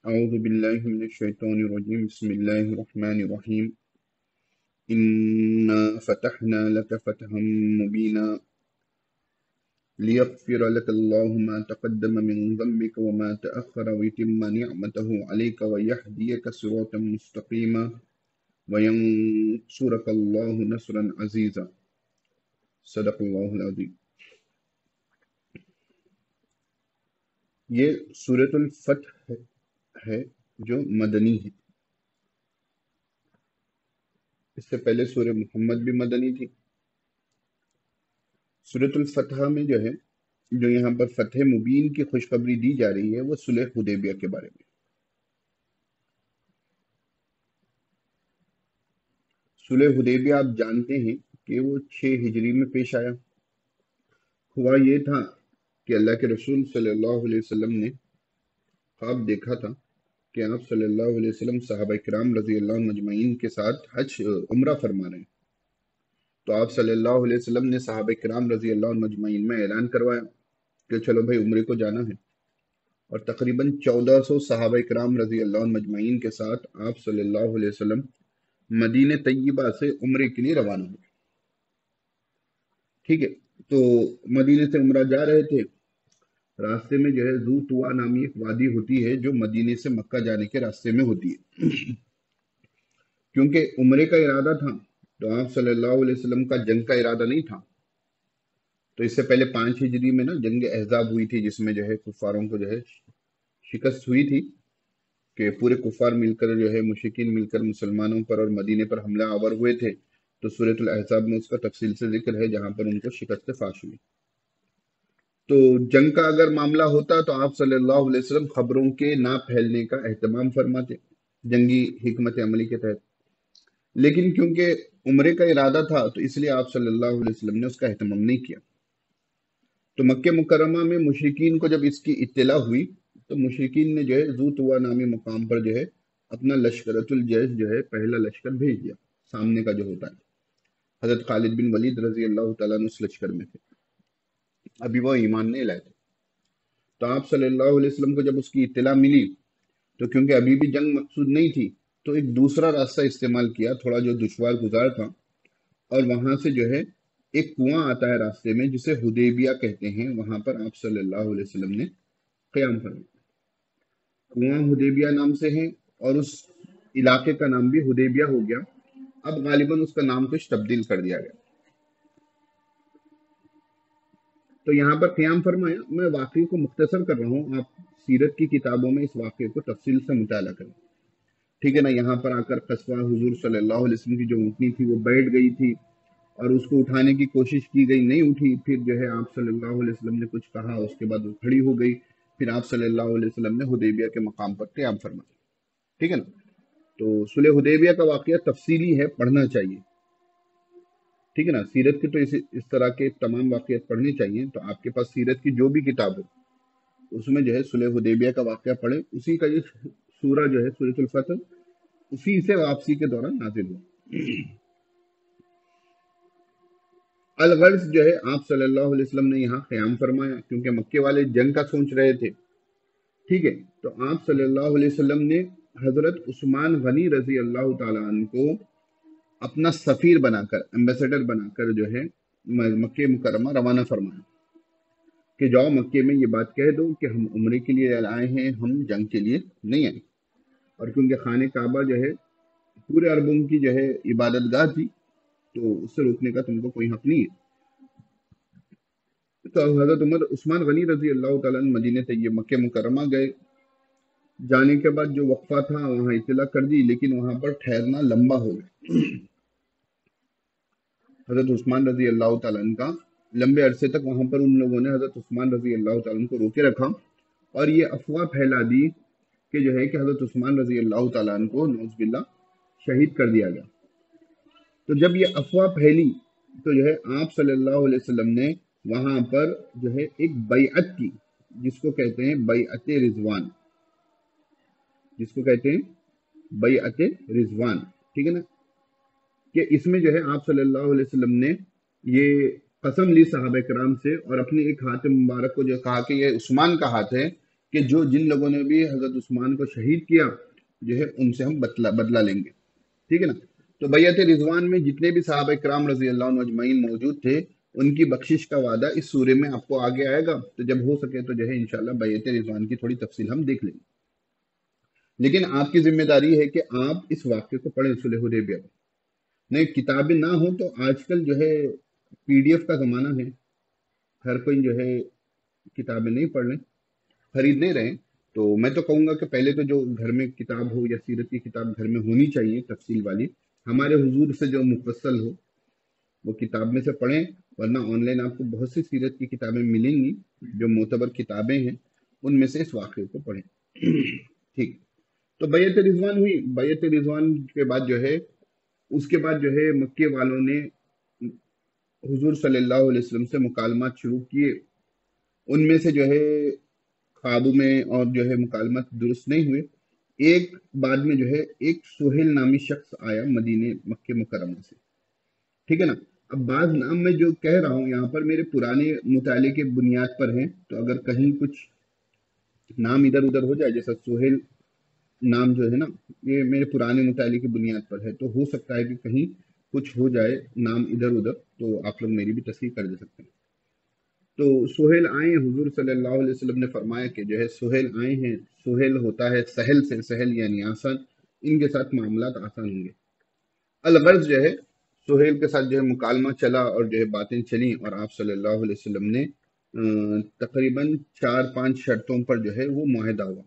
أعوذ بالله من الشيطان الرجيم بسم الله الرحمن الرحيم إنا فتحنا لك فتحا مبينا ليغفر لك الله ما تقدم من ذنبك وما تأخر ويتم نعمته عليك ويهديك صراطا مستقيما وينصرك الله نصرا عزيزا صدق الله العظيم. یہ سورۃ الفتح ہے جو مدنی ہے. اس سے پہلے سورہ محمد بھی مدنی تھی. سورۃ الفتح میں جو یہاں پر فتح مبین کی خوشخبری دی جا رہی ہے وہ صلح حدیبیہ کے بارے میں. صلح حدیبیہ آپ جانتے ہیں کہ وہ 6 ہجری میں پیش آیا. ہوا یہ تھا کہ اللہ کے رسول صلی اللہ علیہ وسلم نے خواب دیکھا تھا کہ آپ صلی اللہ علیہ وسلم صحابہ کرام رضی اللہ عنہ مجمعین کے ساتھ عمرہ فرما رہے ہیں. تو آپ صلی اللہ علیہ وسلم نے صحابہ کرام رضی اللہ عنہ مجمعین میں اعلان کروایا کہ چلو بھائی عمرے کو جانا ہے. اور تقریباً 1400 صحابہ کرام رضی اللہ عنہ مجمعین کے ساتھ آپ صلی اللہ علیہ وسلم مدینہ طیبہ سے عمرے کے لیے روانہ ہوئے. ٹھیک ہے، تو مدینہ سے عمرہ جا رہے تھے. راستے میں ذو طوا نامی ایک وادی ہوتی ہے جو مدینے سے مکہ جانے کے راستے میں ہوتی ہے. کیونکہ عمرے کا ارادہ تھا تو آپ صلی اللہ علیہ وسلم کا جنگ کا ارادہ نہیں تھا. تو اس سے پہلے 5 ہجری میں جنگ احزاب ہوئی تھی جس میں کفاروں کو شکست ہوئی تھی کہ پورے کفار مل کر مشرکین مل کر مسلمانوں پر اور مدینے پر حملہ آور ہوئے تھے. تو سورۃ الاحزاب میں اس کا تفصیل سے ذکر ہے جہاں پر ان کو شکست فاش ہوئی. تو جنگ کا اگر معاملہ ہوتا تو آپ صلی اللہ علیہ وسلم خبروں کے نہ پھیلنے کا اہتمام فرماتے جنگی حکمت عملی کے تحت. لیکن کیونکہ عمرے کا ارادہ تھا تو اس لیے آپ صلی اللہ علیہ وسلم نے اس کا اہتمام نہیں کیا. تو مکہ مکرمہ میں مشرکین کو جب اس کی اطلاع ہوئی تو مشرکین نے ذو طوا نامی مقام پر اپنا لشکرۃ الجیش پہلا لشکر بھیج دیا. سامنے کا ہوتا ہے حضرت خالد بن ولید رضی اللہ تعالیٰ عنہ اس لشکر میں تھے. ابھی وہ ایمان نہیں لائے تھے. تو آپ صلی اللہ علیہ وسلم کو جب اس کی اطلاع ملی تو کیونکہ ابھی بھی جنگ مقصود نہیں تھی تو ایک دوسرا راستہ استعمال کیا تھوڑا جو دشوار گزار تھا. اور وہاں سے ایک کنواں آتا ہے راستے میں جسے حدیبیہ کہتے ہیں. وہاں پر آپ صلی اللہ علیہ وسلم نے قیام فرمایا. کنواں حدیبیہ نام سے ہے اور اس علاقے کا نام بھی حدیبیہ ہو گیا. اب غالباً اس کا نام کچھ تبدیل کر دیا گیا. تو یہاں پر قیام فرمایا. میں واقعے کو مختصر کر رہا ہوں، آپ سیرت کی کتابوں میں اس واقعے کو تفصیل سے مطالعہ کریں. ٹھیک ہے نا. یہاں پر آ کر قصوہ حضور صلی اللہ علیہ وسلم کی جو اونٹنی تھی وہ بیٹھ گئی تھی اور اس کو اٹھانے کی کوشش کی گئی، نہیں اٹھی. پھر آپ صلی اللہ علیہ وسلم نے کچھ کہا، اس کے بعد وہ کھڑی ہو گئی. پھر آپ صلی اللہ علیہ وسلم نے حدیبیہ کے مقام پر قیام فرمایا. ٹھیک ہے نا. تو صلح حدیبیہ کا واقعہ تفصیلی ہے، پڑھنا چاہیے. ٹھیک ہے نا. سیرت کے تو اس طرح کے تمام واقعات پڑھنے چاہیے. تو آپ کے پاس سیرت کی جو بھی کتاب ہو اس میں صلح حدیبیہ کا واقعہ پڑھیں. اسی کا یہ سورہ سورۃ الفتح اسی سے واپسی کے دوران نازل ہوا. الغرض آپ صلی اللہ علیہ وسلم نے یہاں قیام فرمایا کیونکہ مکے والے جنگ کا سوچ رہے تھے. ٹھیک ہے. تو آپ صلی اللہ علیہ وسلم نے حضرت عثمان غنی رضی اللہ تعالیٰ عنہ کو اپنا سفیر بنا کر، ایمبیسڈر بنا کر مکہ مکرمہ روانہ فرمایا کہ جاؤ مکے میں یہ بات کہہ دو کہ ہم عمرے کے لیے آئے ہیں، ہم جنگ کے لیے نہیں آئے. اور کیونکہ خانہ کعبہ پورے عربوں کی عبادت گاہ تھی تو اس سے روکنے کا تم کو کوئی حق نہیں ہے. تو حضرت عثمان غنی رضی اللہ تعالیٰ عنہ مدینہ طیبہ مکہ مکرمہ گئے. جانے کے بعد جو وقفہ تھا وہاں اطلاع کر دی، لیکن وہاں پر ٹھہرنا لمبا ہو گیا. حضرت عثمان رضی اللہ تعالیٰ عنہ کا لمبے عرصے تک وہاں پر ان لوگوں نے حضرت عثمان رضی اللہ تعالیٰ عنہ کو روکے رکھا اور یہ افواہ پھیلا دی کہ کہ حضرت عثمان رضی اللہ تعالیٰ عنہ کو نعوذ باللہ شہید کر دیا گیا. تو جب یہ افواہ پھیلی تو آپ صلی اللہ علیہ وسلم نے وہاں پر ایک بیعت کی جس کو کہتے ہیں بیعت رضوان، جس کو کہتے ہیں بیعت رضوان. ٹھیک ہے نا. کہ اس میں آپ صلی اللہ علیہ وسلم نے یہ قسم لی صحابہ کرام سے اور اپنے ایک ہاتھ مبارک کو کہا کہ یہ عثمان کا ہاتھ ہے کہ جن لوگوں نے بھی حضرت عثمان کو شہید کیا جو ہے ان سے ہم بدلہ لیں گے، ٹھیک ہے نا۔ تو بیعت رضوان میں جتنے بھی صحابہ کرام رضی اللہ عنہ اجمعین موجود تھے، ان کی بخشش کا وعدہ اس سورے میں آپ کو آگے آئے گا، تو جب ہو سکے تو جو ہے انشاءاللہ بیعت رضوان کی تھوڑی تفصیل ہم دیکھ لیں گے۔ لیکن آپ کی ذمہ داری ہے کہ آپ اس واقعے کو پڑھیں صلح حدیبیہ کو۔ نہیں کتابیں نہ ہوں تو آج کل جو ہے PDF کا زمانہ ہے، ہر کوئی جو ہے کتابیں نہیں پڑھ لیں، خرید نہیں رہے، تو میں تو کہوں گا کہ پہلے تو جو گھر میں کتاب ہو یا سیرت کی کتاب گھر میں ہونی چاہیے تفصیل والی، ہمارے حضور سے جو مفصل ہو وہ کتاب میں سے پڑھیں، ورنہ آن لائن آپ کو بہت سی سیرت کی کتابیں ملیں گی جو معتبر کتابیں ہیں، ان میں سے اس واقعے کو پڑھیں۔ ٹھیک، تو بیعت رضوان ہوئی۔ بیعت رضوان کے بعد جو ہے اس کے بعد جو ہے مکے والوں نے حضور صلی اللہ علیہ وسلم سے مکالمات شروع کیے، ان میں سے جو ہے خوابوں میں اور جو ہے مکالمات درست نہیں ہوئے۔ ایک بعد میں جو ہے ایک سہیل نامی شخص آیا مدینے مکہ مکرمہ سے، ٹھیک ہے نا۔ اب بعض نام میں جو کہہ رہا ہوں یہاں پر میرے پرانے مطالعے کے بنیاد پر ہیں، تو اگر کہیں کچھ نام ادھر ادھر ہو جائے، جیسا سہیل نام جو ہے نا یہ میرے پرانے مطالعے کی بنیاد پر ہے، تو ہو سکتا ہے کہ کہیں کچھ ہو جائے نام ادھر ادھر، تو آپ لوگ میری بھی تصحیح کر دے سکتے ہیں۔ تو سہیل آئے ہیں، حضور صلی اللہ علیہ وسلم نے فرمایا کہ جو ہے سہیل آئے ہیں، سہیل ہوتا ہے سہل سے، سہل یعنی آسان، ان کے ساتھ معاملات آسان ہوں گے۔ الغرض جو ہے سہیل کے ساتھ جو ہے مکالمہ چلا اور جو ہے باتیں چلیں، اور آپ صلی اللہ علیہ وسلم نے تقریباً 4-5 شرطوں پر جو ہے وہ معاہدہ ہوا۔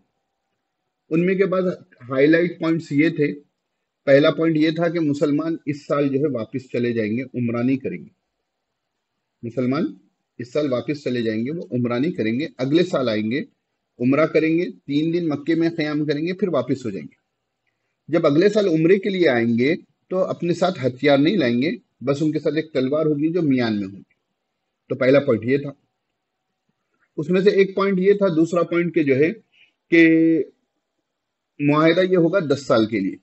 ان میں کے بعد ہائی لائٹ پوائنٹس یہ تھے، پہلا پوائنٹ یہ تھا کہ مسلمان اس سال جو ہے واپس چلے جائیں گے، عمرہ نہیں کریں گے۔ مسلمان اس سال واپس چلے جائیں گے، وہ عمرہ نہیں کریں گے، اگلے سال آئیں گے، عمرہ کریں گے، 3 دن مکے میں قیام کریں گے، پھر واپس ہو جائیں گے۔ جب اگلے سال عمرے کے لیے آئیں گے تو اپنے ساتھ ہتھیار نہیں لائیں گے، بس ان کے ساتھ ایک تلوار ہوگی جو میان میں ہوگی۔ تو پہلا پوائنٹ یہ تھا۔ اس میں سے ایک پوائنٹ یہ تھا، دوسرا پوائنٹ کہ جو ہے کہ معاہدہ یہ ہوگا 10 سال کے لیے،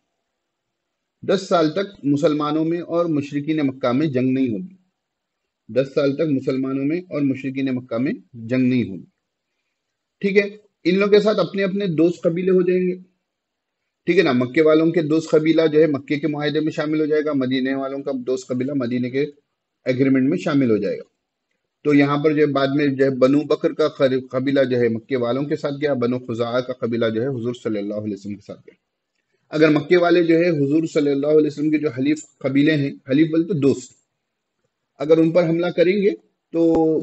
10 سال تک مسلمانوں میں اور مشرکین مکہ میں جنگ نہیں ہوگی، 10 سال تک مسلمانوں میں اور مشرکین مکہ میں جنگ نہیں ہوگی، ٹھیک ہے۔ ان لوگوں کے ساتھ اپنے اپنے دوست قبیلے ہو جائیں گے، ٹھیک ہے نا۔ مکے والوں کے دوست قبیلہ جو ہے مکے کے معاہدے میں شامل ہو جائے گا، مدینے والوں کا دوست قبیلہ مدینے کے ایگریمنٹ میں شامل ہو جائے گا۔ تو یہاں پر جو ہے بعد میں جو ہے بنو بکر کا قبیلہ جو ہے مکے والوں کے ساتھ گیا، بنو خزاعہ کا قبیلہ جو ہے حضور صلی اللہ علیہ وسلم کے ساتھ گیا۔ اگر مکے والے جو ہے حضور صلی اللہ علیہ وسلم کے جو حلیف قبیلے ہیں، حلیف بولتے تو دوست، اگر ان پر حملہ کریں گے تو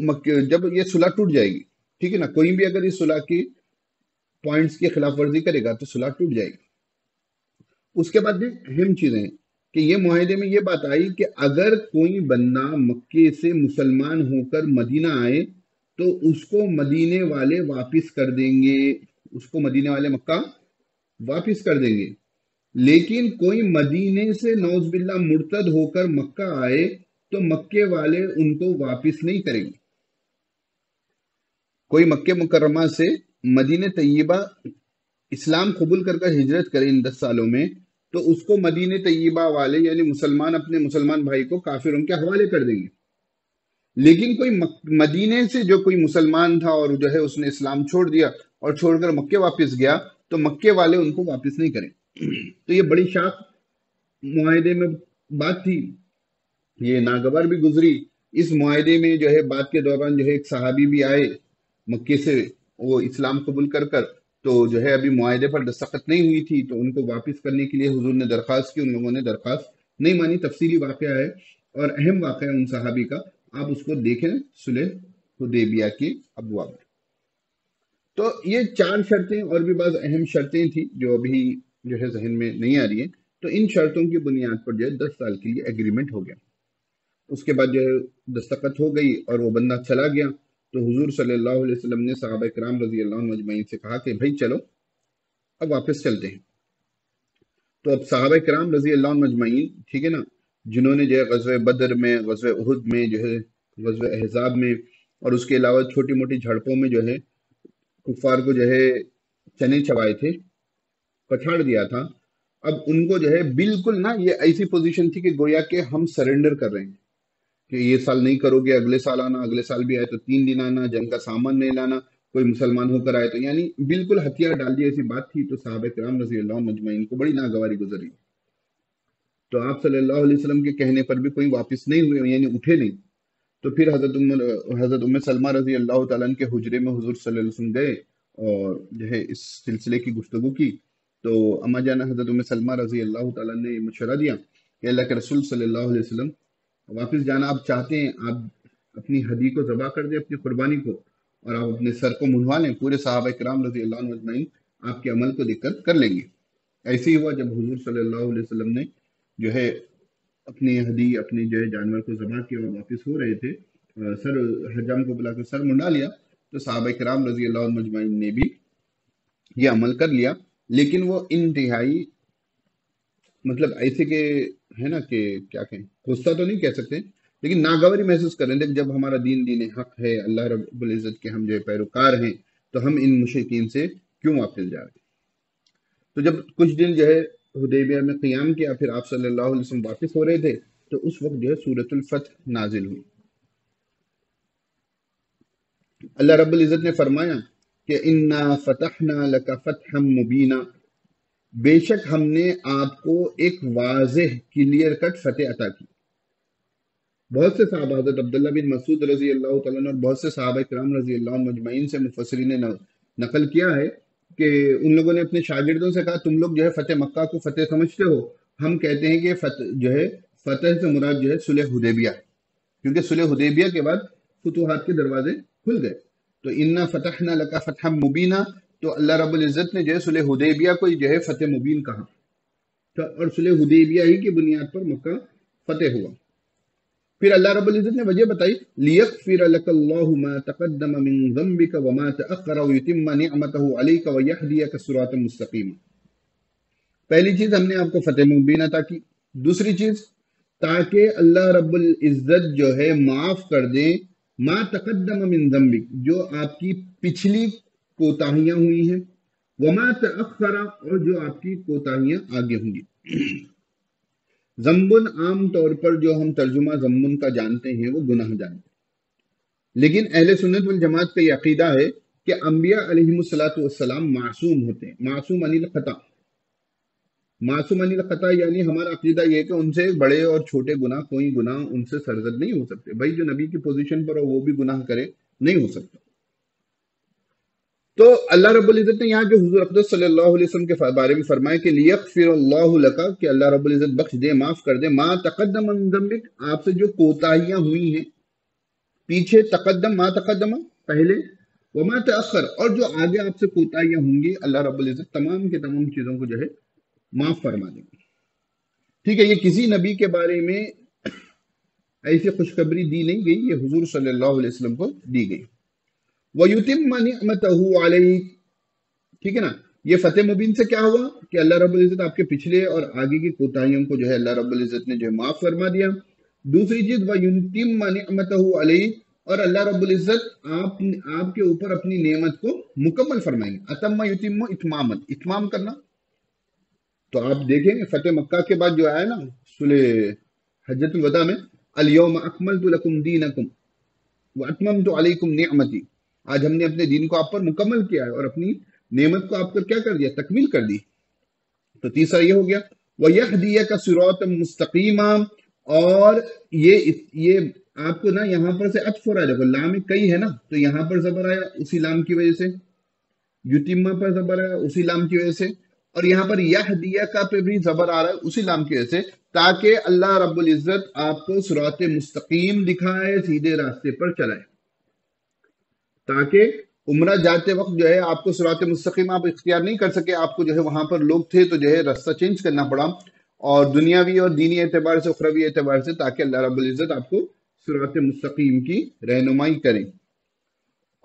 جب یہ صلح ٹوٹ جائے گی، ٹھیک ہے نا۔ کوئی بھی اگر اس صلح کی پوائنٹس کی خلاف ورزی کرے گا تو صلح ٹوٹ جائے گی۔ اس کے بعد بھی اہم چیزیں ہیں کہ یہ معاہدے میں یہ بات آئی کہ اگر کوئی بندہ مکے سے مسلمان ہو کر مدینہ آئے تو اس کو مدینے والے واپس کر دیں گے، اس کو مدینے والے مکہ واپس کر دیں گے۔ لیکن کوئی مدینے سے نعوذ باللہ مرتد ہو کر مکہ آئے تو مکے والے ان کو واپس نہیں کریں گے۔ کوئی مکہ مکرمہ سے مدینہ طیبہ اسلام قبول کر کر ہجرت کرے ان 10 سالوں میں، تو اس کو مدینہ طیبہ والے یعنی مسلمان اپنے مسلمان بھائی کو کافروں کے حوالے کر دیں گے۔ لیکن کوئی مدینے سے جو کوئی مسلمان تھا اور جو ہے اس نے اسلام چھوڑ دیا اور چھوڑ کر مکے واپس گیا تو مکے والے ان کو واپس نہیں کریں۔ تو یہ بڑی شاخ معاہدے میں بات تھی، یہ ناگوار بھی گزری۔ اس معاہدے میں جو ہے بات کے دوران جو ہے ایک صحابی بھی آئے مکے سے، وہ اسلام قبول کر کر، تو جو ہے ابھی معاہدے پر دستخط نہیں ہوئی تھی، تو ان کو واپس کرنے کے لیے حضور نے درخواست کی، ان لوگوں نے درخواست نہیں مانی۔ تفصیلی واقعہ ہے اور اہم واقعہ ہے ان صحابی کا، آپ اس کو دیکھیں صلح حدیبیہ کی ابواب۔ تو یہ 4 شرطیں اور بھی بعض اہم شرطیں تھیں جو ابھی جو ہے ذہن میں نہیں آ رہی ہیں۔ تو ان شرطوں کی بنیاد پر جو ہے 10 سال کے لیے ایگریمنٹ ہو گیا۔ اس کے بعد جو ہے دستخط ہو گئی اور وہ بندہ چلا گیا، تو حضور صلی اللہ علیہ وسلم نے صحابہ کرام رضی اللہ عنہ اجمعین سے کہا کہ بھائی چلو اب واپس چلتے ہیں۔ تو اب صحابہ کرام رضی اللہ عنہ اجمعین، ٹھیک ہے نا، جنہوں نے جو ہے غزوہ بدر میں، غزوہ احد میں، جو ہے غزوہ احزاب میں، اور اس کے علاوہ چھوٹی موٹی جھڑپوں میں جو ہے کفار کو جو ہے چنے چبائے تھے، پچھاڑ دیا تھا، اب ان کو جو ہے بالکل نا یہ ایسی پوزیشن تھی کہ گویا کہ ہم سرنڈر کر رہے ہیں کہ یہ سال نہیں کرو گے، اگلے سال آنا، اگلے سال بھی آئے تو 3 دن آنا، جنگ کا سامان نہیں لانا، کوئی مسلمان ہو کر آئے تو، یعنی بالکل ہتھیار ڈال دیے ایسی بات تھی، تو صحابہ کرام رضی اللہ عنہم اجمعین کو بڑی ناگواری گزری، تو آپ صلی اللہ علیہ وسلم کے کہنے پر بھی کوئی واپس نہیں ہوئے، یعنی اٹھے نہیں. تو پھر حضرت ام سلمہ رضی اللہ تعالیٰ عنہ کے حجرے میں حضور صلی اللہ علیہ وسلم گئے اور جو ہے اس سلسلے کی گفتگو کی. تو اما جانا حضرت ام سلمہ رضی اللہ تعالیٰ عنہ نے مشورہ دیا کہ اللہ کے رسول صلی اللہ علیہ وسلم واپس جانا آپ چاہتے ہیں، آپ اپنی ہدی کو ذبح کر دیں، اپنی قربانی کو، اور آپ اپنے سر کو منڈوا لیں، پورے صحابہ کرام رضی اللہ عنہ اجمعین آپ کے عمل کو دیکھ کر لیں گے. ایسے ہی ہوا جب حضور صلی اللہ علیہ وسلم نے جو ہے اپنی ہدی، اپنی جو ہے جانور کو ذبح کیا اور واپس ہو رہے تھے، سر حجام کو بلا کر سر منڈا لیا، تو صحابہ کرام رضی اللہ عنہ اجمعین نے بھی یہ عمل کر لیا. لیکن وہ انتہائی مطلب ایسے کہ ہے نا کہ کیا کہیں، غصہ تو نہیں کہہ سکتے، لیکن ناگواری محسوس کر رہے تھے جب ہمارا دین حق ہے، اللہ رب العزت کے ہم جو ہے پیروکار ہیں، تو ہم ان مشرکین سے کیوں واپس جا رہے ہیں. تو جب کچھ دن جو ہے حدیبیہ میں قیام کیا، پھر آپ صلی اللہ علیہ وسلم واپس ہو رہے تھے، تو اس وقت جو ہے سورۃ الفتح نازل ہوئی. اللہ رب العزت نے فرمایا کہ انا فتحنا لک فتحا مبینا، بے شک ہم نے آپ کو ایک واضح کلیئر کٹ فتح عطا کی. بہت سے صحابہ، حضرت عبداللہ بن مسعود رضی اللہ تعالیٰ عنہ اور بہت سے صحابہ کرام رضی اللہ عنہ مجمعین سے مفسرین نے نقل کیا ہے کہ ان لوگوں نے اپنے شاگردوں سے کہا تم لوگ جو ہے فتح مکہ کو فتح سمجھتے ہو، ہم کہتے ہیں کہ جو ہے فتح سے مراد جو ہے صلح حدیبیہ، کیونکہ صلح حدیبیہ کے بعد فتوحات کے دروازے کھل گئے. تو انا فتحنا لک فتحا مبینا، تو اللہ رب العزت نے جو ہے صلح حدیبیہ کو جو ہے فتح مبین کہا، اور صلح حدیبیہ ہی کی بنیاد پر مکہ فتح ہوا. پھر اللہ رب العزت نے وجہ بتائی، لِيَغْفِرَ لَكَ اللَّهُ مَا تَقَدَّمَ مِن ذَنبِكَ وَمَا تَأَخَّرَ وَيُتِمَّ نِعْمَتَهُ عَلَيْكَ وَيَهْدِيَكَ صِرَاطًا مُسْتَقِيمًا. پہلی چیز ہم نے آپ کو فتح مبین عطا کی. دوسری چیز تاکہ اللہ رب العزت جو ہے معاف کر دیں ما تقدم من ذنبک، جو آپ کی پچھلی کوتاہیاں ہوئی ہیں، وما تأخر، اور جو آپ کی کوتاہیاں آگے ہوں گی. ذنبن عام طور پر جو ہم ترجمہ ذنبن کا جانتے ہیں وہ گناہ جانتے ہیں، لیکن اہل سنت والجماعت کا یہ عقیدہ ہے کہ انبیاء علیہم السلام معصوم ہوتے ہیں، معصوم عن الخطا. معصوم عن الخطا یعنی ہمارا عقیدہ یہ ہے کہ ان سے بڑے اور چھوٹے گناہ، کوئی گناہ ان سے سرزد نہیں ہو سکتے. بھائی جو نبی کی پوزیشن پر ہو وہ بھی گناہ کرے، نہیں ہو سکتا. تو اللہ رب العزت نے یہاں جو حضور اقدس صلی اللہ علیہ وسلم کے بارے میں فرمایا کہ لیغفر اللہ لک، کہ اللہ رب العزت بخش دے، معاف کر دے، ما تقدم من ذنبک، آپ سے جو کوتاہیاں ہوئی ہیں پیچھے، تقدم ما تقدم پہلے، وما تأخر، اور جو آگے آپ سے کوتاہیاں ہوں گی، اللہ رب العزت تمام کے تمام چیزوں کو جو ہے معاف فرما دیں گے. ٹھیک ہے، یہ کسی نبی کے بارے میں ایسی خوشخبری دی نہیں گئی، یہ حضور صلی اللہ علیہ وسلم کو دی گئی. وَيُتِمَّ نِعْمَتَهُ عَلَيْكَ، ٹھیک ہے نا. یہ فتح مبین سے کیا ہوا کہ اللہ رب العزت آپ کے پچھلے اور آگے کی کوتاہیوں کو جو ہے اللہ رب العزت نے جو ہے معاف فرما دیا. دوسری چیز وَيُتِمَّ نِعْمَتَهُ عَلَيْكَ، اور اللہ رب العزت آپ کے اوپر اپنی نعمت کو مکمل فرمائیں گے. اتم یتم اتماما، اتمام کرنا. تو آپ دیکھیں فتح مکہ کے بعد جو آیا نا صلح حجۃ الوداع میں، الیوم اکملت لکم دینکم واتممت علیکم نعمتی، آج ہم نے اپنے دین کو آپ پر مکمل کیا ہے اور اپنی نعمت کو آپ پر کیا کر دیا، تکمیل کر دی. تو تیسرا یہ ہو گیا وَيَهْدِيَكَ صِرَاطًا مُسْتَقِيمًا، اور یہ آپ کو نا یہاں پر سے عطف ہو رہا ہے، دیکھو لام کئی ہے نا، تو یہاں پر زبر آیا اسی لام کی وجہ سے، یتیمہ پر زبر آیا اسی لام کی وجہ سے، اور یہاں پر یہدیہ پہ بھی زبر آ رہا ہے اسی لام کی وجہ سے، تاکہ اللہ رب العزت آپ کو صراط مستقیم دکھائے، سیدھے راستے پر چلائے. تاکہ عمرہ جاتے وقت جو ہے آپ کو صراط مستقیم آپ اختیار نہیں کر سکے، آپ کو جو ہے وہاں پر لوگ تھے تو جو ہے راستہ چینج کرنا پڑا، اور دنیاوی اور دینی اعتبار سے، اخروی اعتبار سے، تاکہ اللہ رب العزت آپ کو صراط مستقیم کی رہنمائی کریں.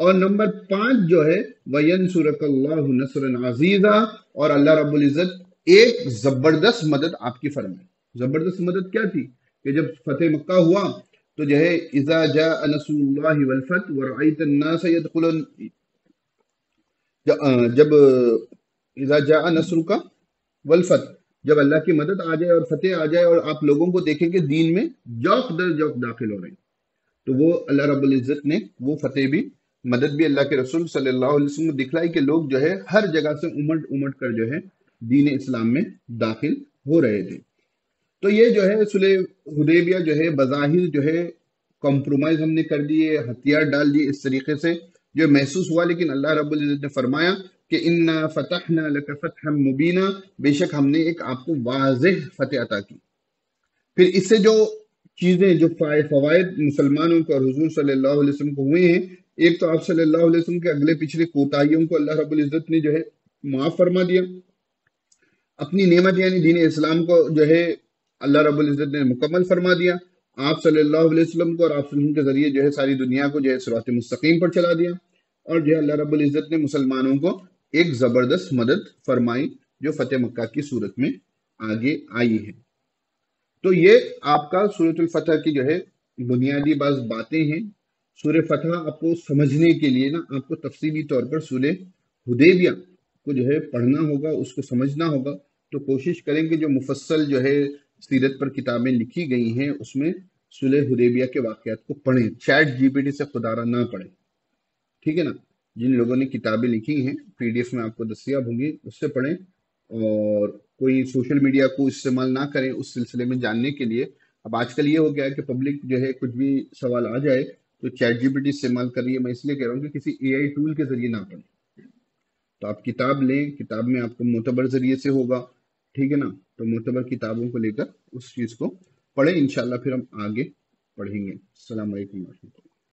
اور نمبر 5 جو ہے وَيَنْصُرَكَ اللَّهُ نَصْرًا عَزِيزًا، اور اللہ رب العزت ایک زبردست مدد آپ کی فرمائے. زبردست مدد کیا تھی کہ جب فتح مکہ ہوا تو جو ہے اذا جاء نصر اللہ والفتح ورأیت الناس يدخلون، جب اذا جاء نصر کا والفتح، جب اللہ کی مدد آ جائے اور فتح آ جائے اور آپ لوگوں کو دیکھیں کہ دین میں جوق در جوق داخل ہو رہے ہیں، تو وہ اللہ رب العزت نے وہ فتح بھی مدد بھی اللہ کے رسول صلی اللہ علیہ وسلم نے دکھلائی کہ لوگ جو ہے ہر جگہ سے امٹ امٹ کر جو ہے دین اسلام میں داخل ہو رہے تھے۔ تو یہ جو ہے صلح حدیبیہ جو ہے بظاہر جو ہے کمپرومائز ہم نے کر دیے، ہتھیار ڈال دیے اس طریقے سے جو محسوس ہوا، لیکن اللہ رب العزت نے فرمایا کہ انا فتحنا لک فتحا مبینا، بے شک ہم نے ایک آپ کو واضح فتح عطا کی۔ پھر اس سے جو چیزیں جو فوائد مسلمانوں کو اور حضور صلی اللہ علیہ وسلم کو ہوئے ہیں، ایک تو آپ صلی اللہ علیہ وسلم کے اگلے پچھلے کوتاہیوں کو اللہ رب العزت نے جو ہے معاف فرما دیا، اپنی نعمت یعنی دین اسلام کو جو ہے اللہ رب العزت نے مکمل فرما دیا، آپ صلی اللہ علیہ وسلم کو اور آپ صلی اللہ علیہ وسلم کے ذریعے جو ہے ساری دنیا کو جو ہے صراط مستقیم پر چلا دیا، اور جو ہے اللہ رب العزت نے مسلمانوں کو ایک زبردست مدد فرمائی جو فتح مکہ کی صورت میں آگے آئی ہے۔ تو یہ آپ کا سورۃ الفتح کی جو ہے بنیادی بعض باتیں ہیں۔ سورہ فتح آپ کو سمجھنے کے لیے نا آپ کو تفصیلی طور پر سورہ حدیبیہ کو جو ہے پڑھنا ہوگا، اس کو سمجھنا ہوگا۔ تو کوشش کریں کہ جو مفصل جو ہے سیرت پر کتابیں لکھی گئی ہیں اس میں صلح حدیبیہ کے واقعات کو پڑھیں، چیٹ جی پی ٹی سے خدا را نہ پڑھیں، ٹھیک ہے نا؟ جن لوگوں نے کتابیں لکھی ہیں پی ڈی ایف میں آپ کو دستیاب ہوں گی، اس سے پڑھیں، اور کوئی سوشل میڈیا کو استعمال نہ کریں اس سلسلے میں جاننے کے لیے۔ اب آج کل یہ ہو گیا ہے کہ پبلک جو ہے کچھ بھی سوال آ جائے تو چیٹ جی پی ٹی استعمال کر رہی ہے۔ میں اس لیے کہہ رہا ہوں کہ کسی اے آئی ٹول کے ذریعے نہ پڑھیں، تو آپ کتاب لیں، کتاب میں آپ کو معتبر ذریعے سے ہوگا، ٹھیک ہے نا؟ تو معتبر کتابوں کو لے کر اس چیز کو پڑھیں، انشاءاللہ پھر ہم آگے پڑھیں گے۔ السلام علیکم ورحمۃ اللہ۔